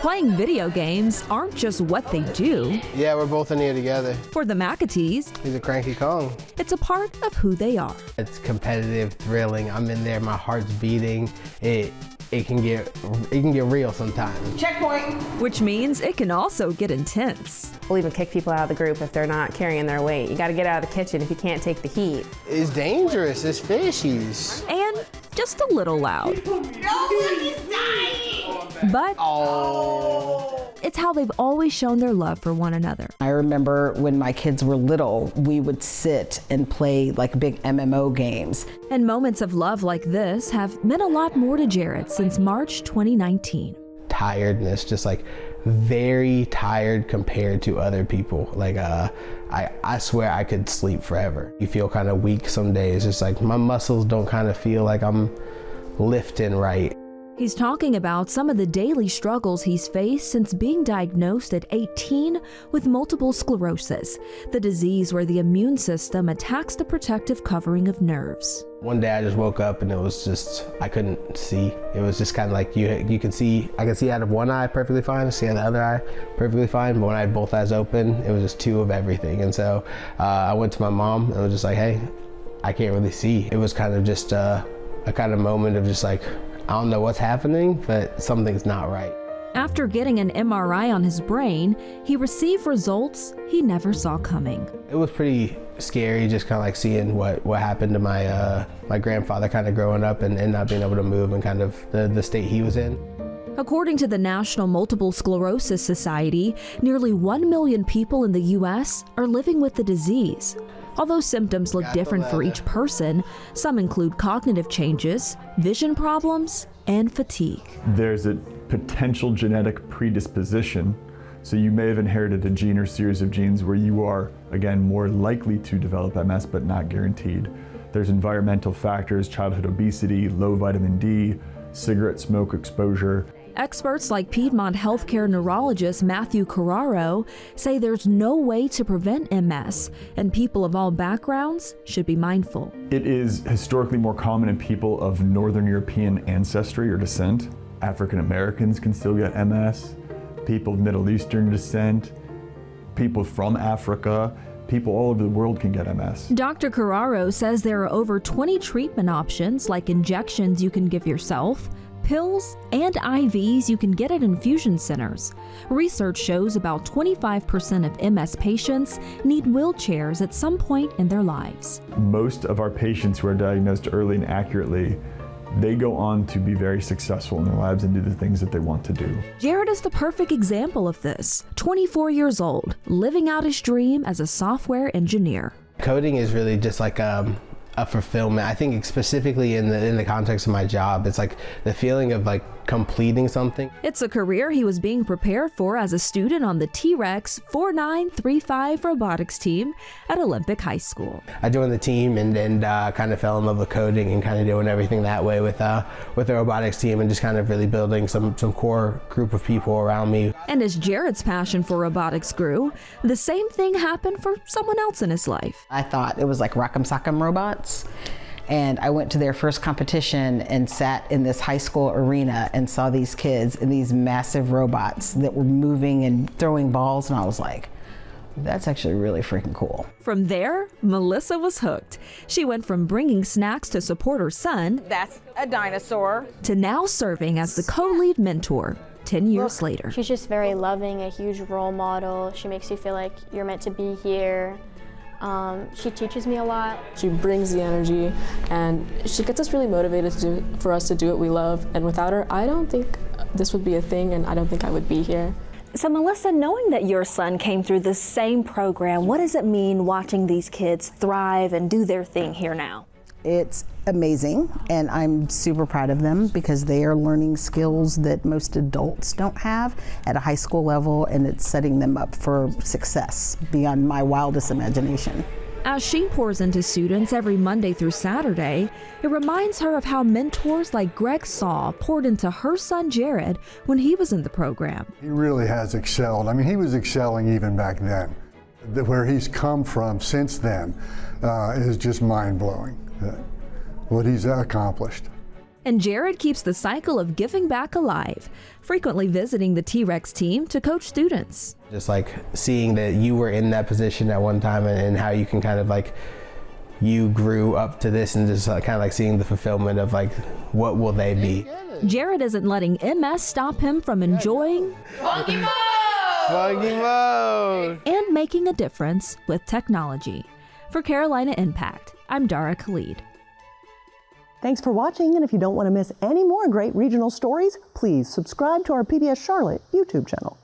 Playing video games aren't just what they do. Yeah, we're both in here together. For the McAtees, He's a cranky Kong. it's a part of who they are. It's competitive, thrilling. I'm in there, my heart's beating. It can get real sometimes. Checkpoint. Which means it can also get intense. We'll even kick people out of the group if they're not carrying their weight. You gotta get out of the kitchen if you can't take the heat. It's dangerous, it's fishies. And just a little loud. Nobody's dying. But it's how they've always shown their love for one another. I remember when my kids were little, we would sit and play like big MMO games. And moments of love like this have meant a lot more to Jared since March 2019. Tiredness, just like very tired compared to other people. Like I swear I could sleep forever. You feel kind of weak some days. It's like my muscles don't kind of feel like I'm lifting right. He's talking about some of the daily struggles he's faced since being diagnosed at 18 with multiple sclerosis, the disease where the immune system attacks the protective covering of nerves. One day I just woke up and it was just, I couldn't see. It was just kind of like you can see, I can see out of one eye perfectly fine, see out of the other eye perfectly fine, but when I had both eyes open, it was just two of everything. And so I went to my mom and was just like, hey, I can't really see. It was kind of just a kind of moment of just like, I don't know what's happening, but something's not right. After getting an MRI on his brain, he received results he never saw coming. It was pretty scary, just kind of like seeing what happened to my my grandfather kind of growing up and not being able to move and kind of the state he was in. According to the National Multiple Sclerosis Society, nearly 1 million people in the U.S. are living with the disease. Although symptoms look different for each person, some include cognitive changes, vision problems, and fatigue. There's a potential genetic predisposition, so you may have inherited a gene or series of genes where you are, again, more likely to develop MS, but not guaranteed. There's environmental factors, childhood obesity, low vitamin D, cigarette smoke exposure. Experts like Piedmont healthcare neurologist Matthew Carraro say there's no way to prevent MS, and people of all backgrounds should be mindful. It is historically more common in people of Northern European ancestry or descent. African Americans can still get MS, people of Middle Eastern descent, people from Africa, people all over the world can get MS. Dr. Carraro says there are over 20 treatment options like injections you can give yourself, pills, and IVs you can get at infusion centers. Research shows about 25% of MS patients need wheelchairs at some point in their lives. Most of our patients who are diagnosed early and accurately, they go on to be very successful in their lives and do the things that they want to do. Jared is the perfect example of this. 24 years old, living out his dream as a software engineer. Coding is really just like a fulfillment. I think specifically in the context of my job, it's like the feeling of like completing something. It's a career he was being prepared for as a student on the T-Rex 4935 robotics team at Olympic High School. I joined the team and then kind of fell in love with coding and kind of doing everything that way with the robotics team and just kind of really building some core group of people around me. And as Jared's passion for robotics grew, the same thing happened for someone else in his life. I thought it was like Rock'em Sock'em Robots. And I went to their first competition and sat in this high school arena and saw these kids and these massive robots that were moving and throwing balls. And I was like, that's actually really freaking cool. From there, Melissa was hooked. She went from bringing snacks to support her son, That's a dinosaur. to now serving as the co-lead mentor 10 years later. She's just very loving, a huge role model. She makes you feel like you're meant to be here. She teaches me a lot. She brings the energy and she gets us really motivated for us to do what we love. And without her, I don't think this would be a thing and I don't think I would be here. So Melissa, knowing that your son came through the same program, what does it mean watching these kids thrive and do their thing here now? It's amazing, and I'm super proud of them because they are learning skills that most adults don't have at a high school level, and it's setting them up for success beyond my wildest imagination. As she pours into students every Monday through Saturday, it reminds her of how mentors like Greg Saw poured into her son Jared when he was in the program. He really has excelled. I mean, he was excelling even back then. Where he's come from since then is just mind-blowing, what he's accomplished. And Jared keeps the cycle of giving back alive, frequently visiting the T-Rex team to coach students. Just like seeing that you were in that position at one time and how you can kind of like, you grew up to this, and just kind of like seeing the fulfillment of like, what will they be? Jared isn't letting MS stop him from enjoying Funky mode! And making a difference with technology. For Carolina Impact, I'm Dara Khalid. Thanks for watching, and if you don't want to miss any more great regional stories, please subscribe to our PBS Charlotte YouTube channel.